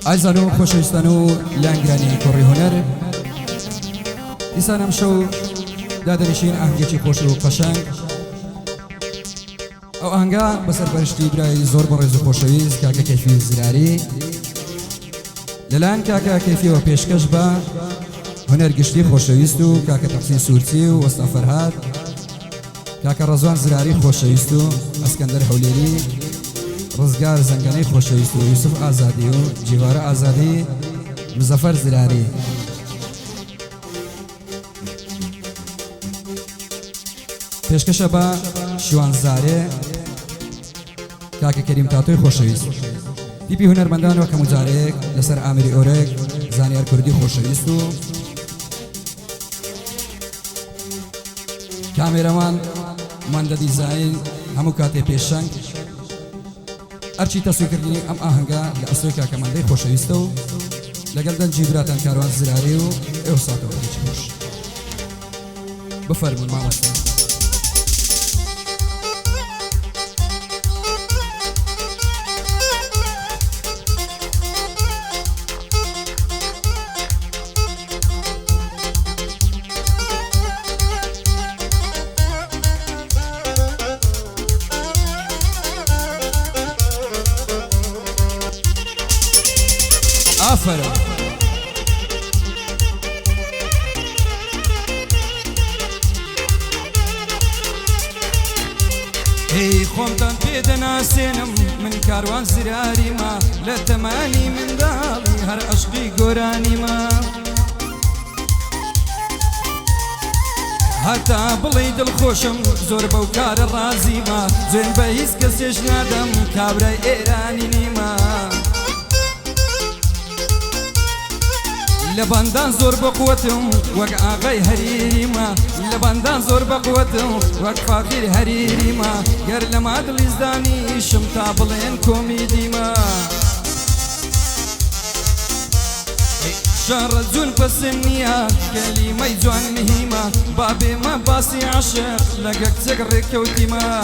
ئایزان و خۆشەویستان و لانگرانی کوڕی هونەر، دیسان ئەم شەو دادەنیشین ئاهەنگێکی خۆش و قەشەنگ. ئەو ئاهەنگە بەسەرپەرشتی برای زۆر بەڕێز و خۆشەویست کاکە کەیفی زراری لەلایەن کاکە کەیفیەوە پێشکەش بە هونەر گشتی خۆشەویست و کاکە تەقسیم سوورچی و وەستا فەرهاد، کاکە ڕەزوان زراری خۆشەویست و ئەسکەندەر هەولێری، ڕزگار زەنگەنەی خۆشەویست و یوسف ئازادی و جیوارە ئازادی، مزەفەر زراری. پێشکەشە بە شیوانزارێ کاکە کەریم تاتۆی خۆشەویست، تیپی هونەرمەندانەوە کە مجارێک لەسەر ئامری ئۆرێک زانیار کوردی خۆشەویست و کامێرەمان ماندە دیزاین هەموو کاتێ پێشەنگ ئەرچی تەسویکردنی ئەم ئاهەنگە لە ئەسۆی کاکەمەندەی خۆشەویستە و لەگەڵ دەنجی براتان کاروان زراری و ئێوە ساتەوە هیچ خۆش بفەرمون مامۆستا. آفرین هی خۆمتان پێدەناسێنم من کاروان زراری ما لە تەمانی منداڵی هەر عەشقی گۆرانی ما هەتا بڵێ دڵخۆشم زۆر بەو کارە ڕازی ما زۆن بە هیچ کەسێش نادەم کابرای ئێرانی نیما لبندان زور بقوتهم وق آغای هریری ما لبندان زور بقوتهم وق فاخر هریری ما گر لما دلیزدانی شم تابلین کومیدی ما شهر جون پسنیا کلمه جوان مهمه بابي ما باسی عشق لقاك تقرك كوتي ما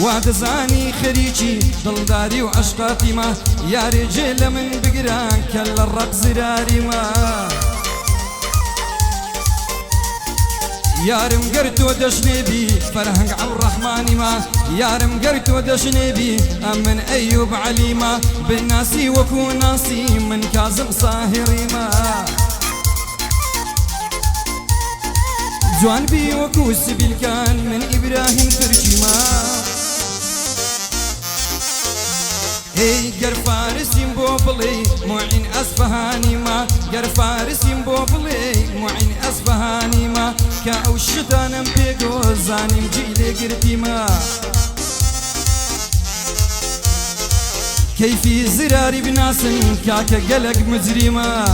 وادزاني خريجي دلداري وعشقاتي ما يا رجال من بقران كل الرق زراري ما يا رم قرت ودشني بي فرهنق عبد الرحمن ما يا رم قرت ودشني بي أمن أيوب علي ما بالناسي وكو ناسي من كاظم صاهري ما جوان بي وكو سبيل كان من إبراهيم تركي ما هي گر فارسیم بوبلي معين أصفهاني ما گر فارسیم بوبلي معين أصفهاني ما كأو شتانم بيقو زانم جيلي قرتي ما كيفي زراري بناسن كاكا قلق مجرما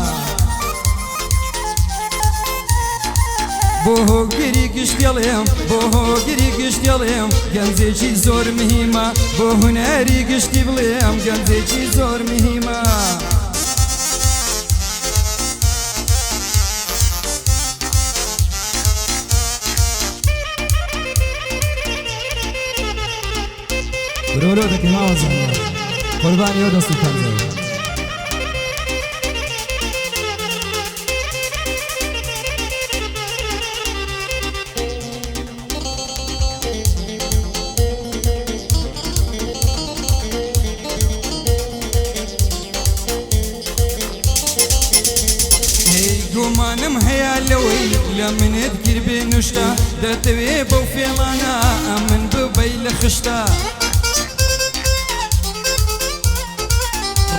بوهو گری گشتیالیم بوهو گری گشتیالیم گنزیچی زور مهمه بو هنری گشتی بلیم گنزیچی زور مهمه برولو دکی ما وزنه قربانی و دستو کنزه گومانم هەیە لەوەی لە منت گیر بێ نوشتە دەتەوێ بەو فێڵانە ئەمن ببەی لە خشتە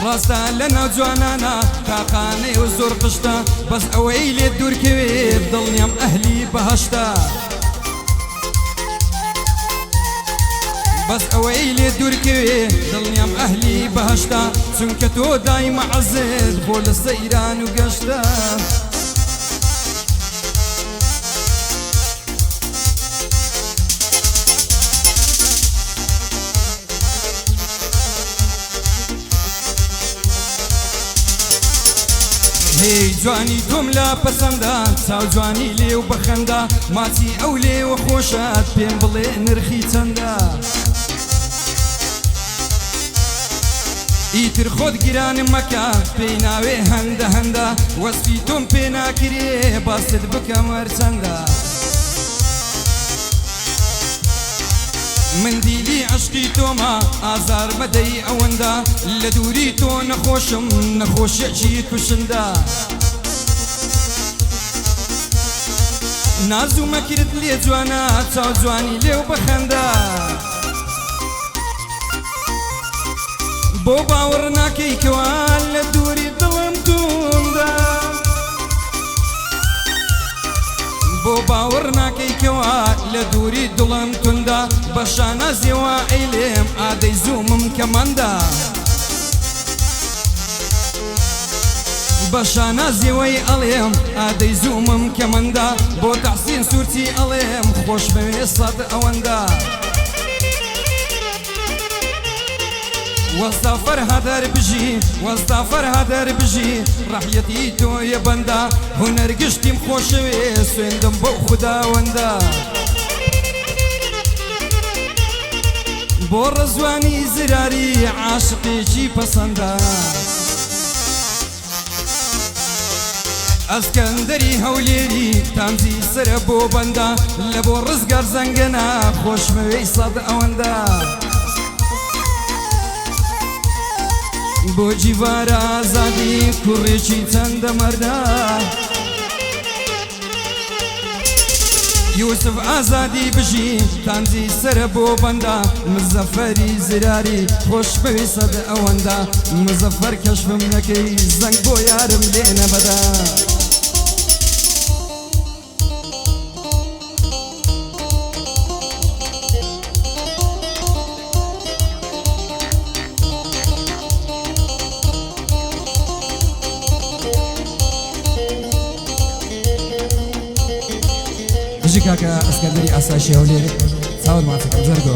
ڕاستە لە ناو جوانانە تاقانەی و زۆر قشتە بەس ئەوەی لێ دوورکەوێت دڵنیام ئەهلی بەهەشتە بەس ئەوەی لێ دوورکەوێت دڵنیام ئەهلی بەهەشتە چونکە تۆ دایمە عەزت بۆ لە سەیران و گەشتە هی جوانی تۆم لا پەسەندە چاو جوانی لێ و بەخەندە ماچی ئەو لێوە خۆشەت پێم بڵێ نرخی چەندە ئیتر خۆت گیرانم مەکە پێی ناوێ هەندە هەندە وەسفی تۆم پێ ناکرێ باست بکەم هەرچەندە من دیلی عشقی تۆمە ئازار مەدەی ئەوەندە لە دووری تۆ نەخۆشم نەخۆشیەکی کوشندە نازوو مەکرد لێ جوانە چاو جوانی لێو بەخەندە بۆ باوەڕ ناکەیکەوە لە دووری دڵم توندە بۆ باوەڕ ناکەیکەوە لە دووری دڵم توندە بە شانازیەوە ئەیلێم ئادەی زوومم کەمەندە بە شانازیەوەی ئەڵێم ئادەی زوومم کەمەندە بۆ تەحسین سوورچی ئەڵێم خۆش بەوێ سەد ئەوەندە وەستا فەرهادەر بژی وەستا فەرهادەر بژی ڕەحیەتی تۆیە بەندە هونەرگشتیم خۆشەوێ سوێندم بەو خوداوەندە بۆ ڕەزوانی زراری عاشقێکی پەسەندە ئەسکەندەری هەولێری تامزی سرە بۆ بەندە لە بۆ ڕزگار زەنگەنە خۆشمەوەی سەد ئەوەندە بۆ جیڤارە ئازادی کوڕێکی چەندە مەردە یوسف ئازادی بژی تامزی سرە بۆ بەندە مزەفەری زراری خۆش بەوێ سەد ئەوەندە مزەفەر کەشفم نەکەی زەنگ بۆ یارم لێ نەبەدە بژی کاکە ئەسکەندەری ئاسایشی هەولێر چاوت ماچەکەم زەرگۆ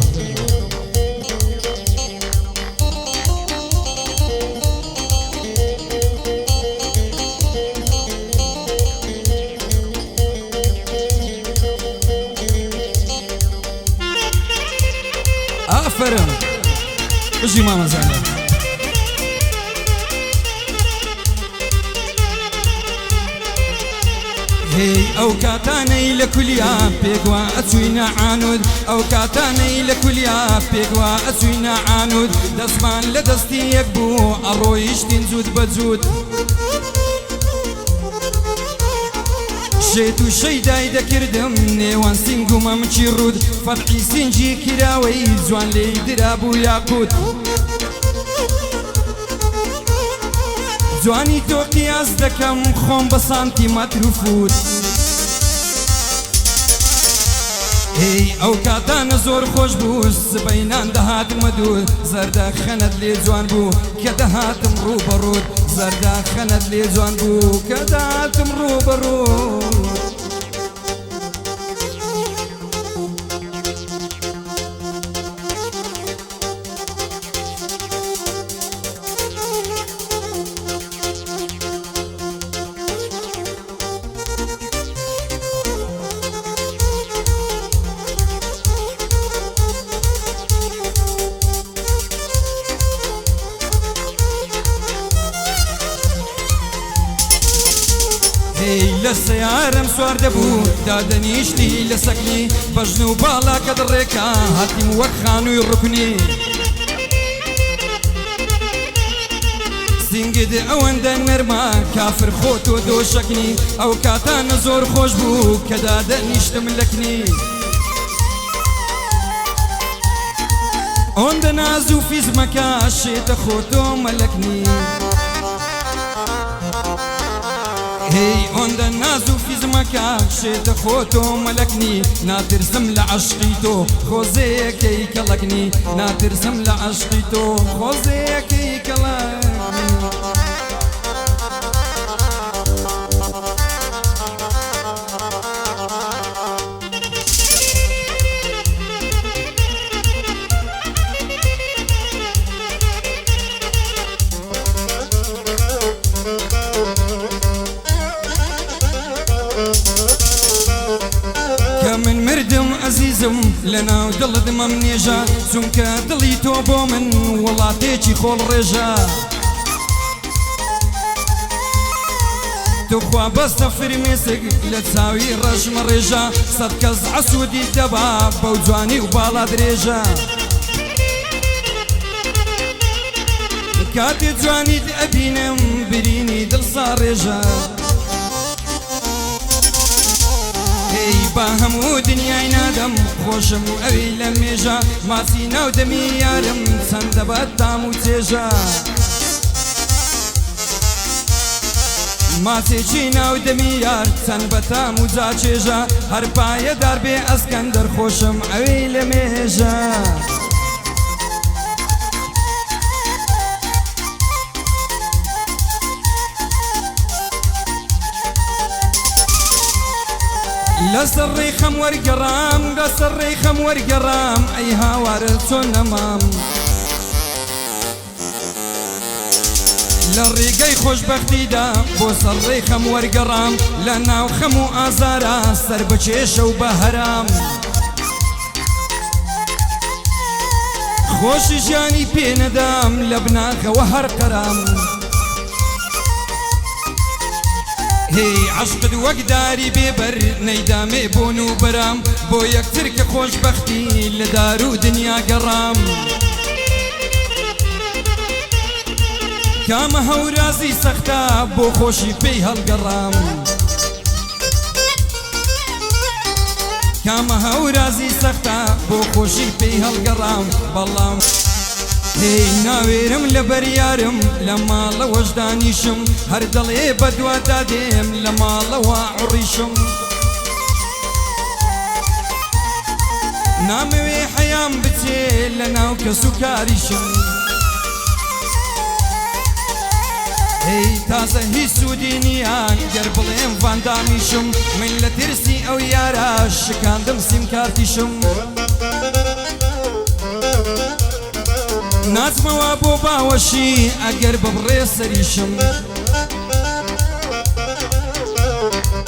ئافەرم بژی مامەزانە هی ئەو کاتانەی لە کولیا پێکوا ئەچووینە عانود ئەو کاتانەی لە کولیا پێکوا ئەچووینە عانود دەستمان لە دەستی یەک بوو ئەڕۆیشتین جوود بە جوود شێت و شەیدای دەکردم نێوان سینگ و مەمچی ڕوود فەرقی سینجی کراوەی جوان لێی درابوو یاقوت جوانی تۆ قیاس دەکەم خۆم بە سانتیمەتر و فوت هی ئەو کاتانە زۆر خۆش بوو سبەینان دەهاتمە دوور زەردە خەنەت لێ جوان بوو کە دەهاتم ڕوو بەڕوود زەردە خەنەت لێ جوان بوو کە دەهاتم ڕوو بەڕوود لە سەیارەم سوار دەبوو دادەنیشتی لە سەکنی بەژن و باڵاکە دڕێکە هاتیم وەک خانووی ڕوکنی سینگد ئەوەندە نەرمە کافر خۆت و دۆشەکنی ئەو کاتانە زۆر خۆش بوو کە دادەنیشتم لەکنی ئۆندە ناز و فیزمەکە شێتە خۆتۆ مەلەکنی هی ئۆندە ناز و فیزمەکە شێتە خۆتۆ مەلەکنی ناترسم لە عەشقی تۆ خۆزەیەکەی کەڵەکنی ناترسم لە عەشقی تۆ خۆزەیەکەی کەڵەکنی عزیزم لەناو دڵت مەم نێژە چونکە دڵی تۆ بۆ من وڵاتێکی خۆڵ ڕێژە تو خوا بەستە فرمێسک لە چاوی ڕەشمە ڕێژە سەد کەس عەسوودی دەبا بەو جوانی و باڵا درێژە کاتێ جوانیت ئەبینم برینی دڵسا ڕێژە هی با هەموو دنیای نادەم خۆشم و ئەوی لە مێژە ماسی ناو دەمی یارم چەندە بەتام و چێژە ماسێکی ناو دەمی یار چەند بەتام و جا چێژە هەر پایەدار بێ ئەسکەندەر خۆشم ئەوی لە مێژە لەسەر ڕێخەم وەرگەڕام لەسەر ڕێخەم وەرگەڕام ئەی هاوارە چۆن نەمام لە ڕێگەی خۆشبەختیدا بۆ سەر ڕێخەم وەرگەڕام لە ناو خەم و ئازارە سەر بەچێشە و بە هەرام خۆشی ژیانی پێ نەدام لە بناکەوە هەر قەرام هی عشقت وەک داری بێبەر نەیدامێ بۆن و بەرام بۆ یەکتر کە خۆشبەختی لە دار و دنیا گەڕام کامە هەورازی سەختە بۆ خۆشی پێی هەڵگەڕام کامە هەورازی سەختە بۆ خۆشی پێی هەڵگەڕام بەڵام هی ناوێرم لە بەریارم لە ماڵەوەش دانیشم هەر دەڵێ بەدووادا دێم لە ماڵەوە عوڕیشم نامەوێ حەیام بچێ لە ناو کەس و کاریشم هی تازە هیچ سوودی نیان گەر بڵێم ڤاندامیشم من لە ترسی ئەو یارە شکاندم سیم کارتیشم ناچمەوە بۆ باوەشی ئەگەر ببڕێ سەریشم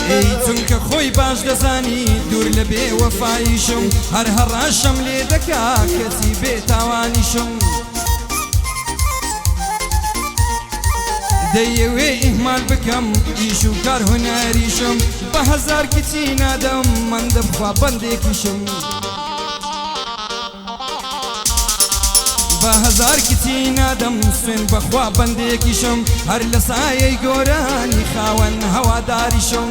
ئەی چونکە خۆی باش دەزانی دوور لە بێ وەفاییشم هەر هەڕاشەم لێ دەکا کەسی بێ تاوانیشم دەیەوێ ئیهمال بکەم ئیش و کار هونەریشم بە هەزار کچی نادەم من دەبخوا بەندێکیشم بە هەزار کچی نادەم سوێن بەخوا بەندێکیشم هەر لە سایەی گۆرانی خاوەن هەواداریشم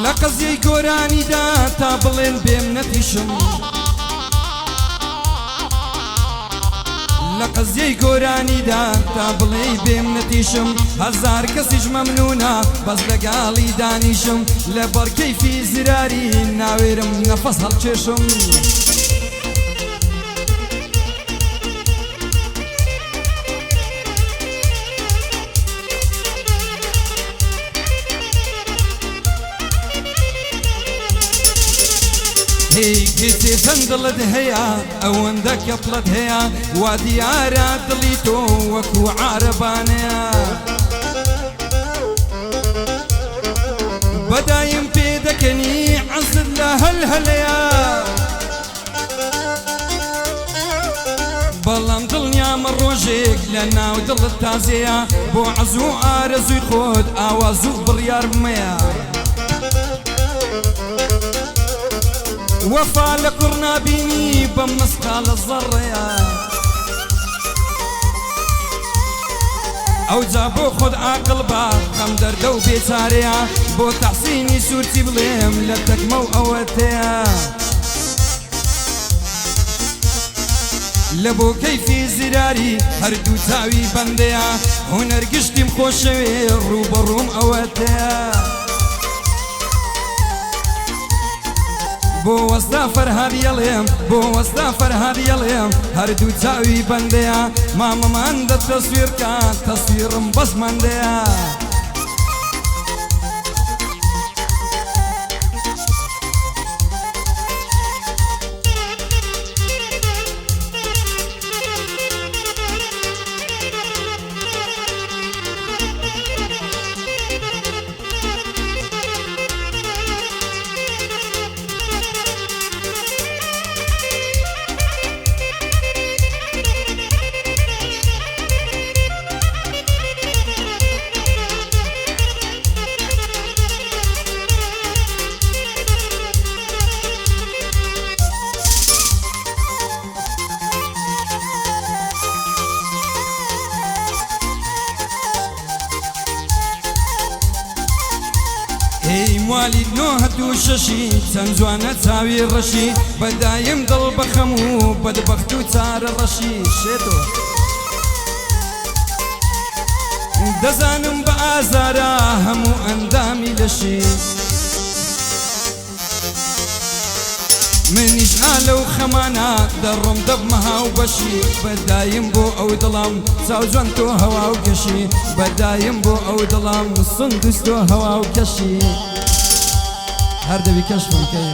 لە قەزیەی گۆرانیدا تا بڵێن بێم نەتیشم لە قەزیەی گۆرانیدا تا بڵێ بێم نەتیشم هەزار کەسیش مەمنونە بەس لەگاڵی دانیشم لە بەرکەیفی زراری ناوێرم نەفەس هەڵکێشم هی کێتێ چەندڵت هەیە ئەوەندە کەپڵت هەیە وا دیارە دڵی تۆ وەکو عارەبانەیە بەدایم پێ دەکەنی عەزت لە هەلهەلەیە بەڵام دڵنیامە ڕۆژێک لە ناو دڵت تازەیە بۆ عەز و ئارەزووی خۆت ئاواز و بڕیار مەیە وەفا لە کوڕ نابینی بەم مەسقالە زەڕەیە ئەوجا بۆ خۆت عاقڵ بە خەم دەردە و بێچارەیە بۆ تەحسینی سوورچی بڵێم لە تەکمە و ئەوەتەیە لە بۆ کەیفی زراری هەردوو چاوی بەندەیە هونەرگشتیم خۆشەوێ ڕووبەڕووم ئەوەتەیە بۆ وەستا فەرهادیەڵێم بۆ وەستا فەرهادیەڵێم هەردوو چاوی بەندەیە مامەمان دە تەسویرکە تەسویرم بەسمەندەیە ئەی موالی نۆ هەتوو شەشی چەند جوانە چاوی ڕەشی بەدایم دڵ بەخەم و بەدبەخت و چارە ڕەشی شێتۆ دەزانم بە ئازارە هەموو ئەندامی لەشی منیش ئالە و خەمانە دەڕۆم دەبمە هاو بەشی بەدایم بۆ ئەو دڵام چاو جوان تۆ هەوا و کەشی بەدایم بۆ ئەو دڵام سندوس تۆ هەوا و کەشی هەر دەبی کەشفم کەی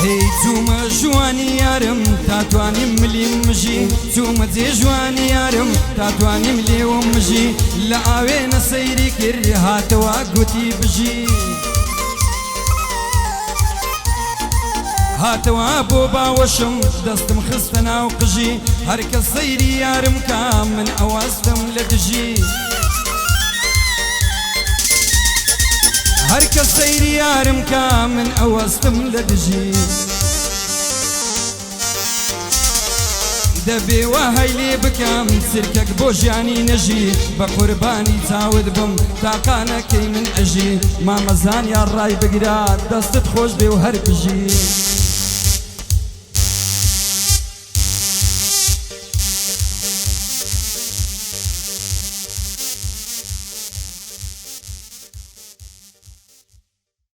هی چوومە ژوانی یارم تاتوانیم ملیم مژی چوومە جێ ژوانی یارم تاتوانیم لێوم مژی لە ئاوێنە سەیری کرد هاتەوە گوتی بژی هاتەوە بۆ باوەشم دەستم خستە ناو قژی هەرکە سەیری یارم کا من ئەوەستم لە دژی هەرکە سەیری یارم کا من ئەوەستم لە دژی دەبێ وەهای لێ بکەم سرکەک بۆ ژیانی نەژی بە قوربانی چاوت بم تاقانەکەی من ئەژی مامەزان یان ڕای بگرات دەستت خۆش بێ و هەر بژی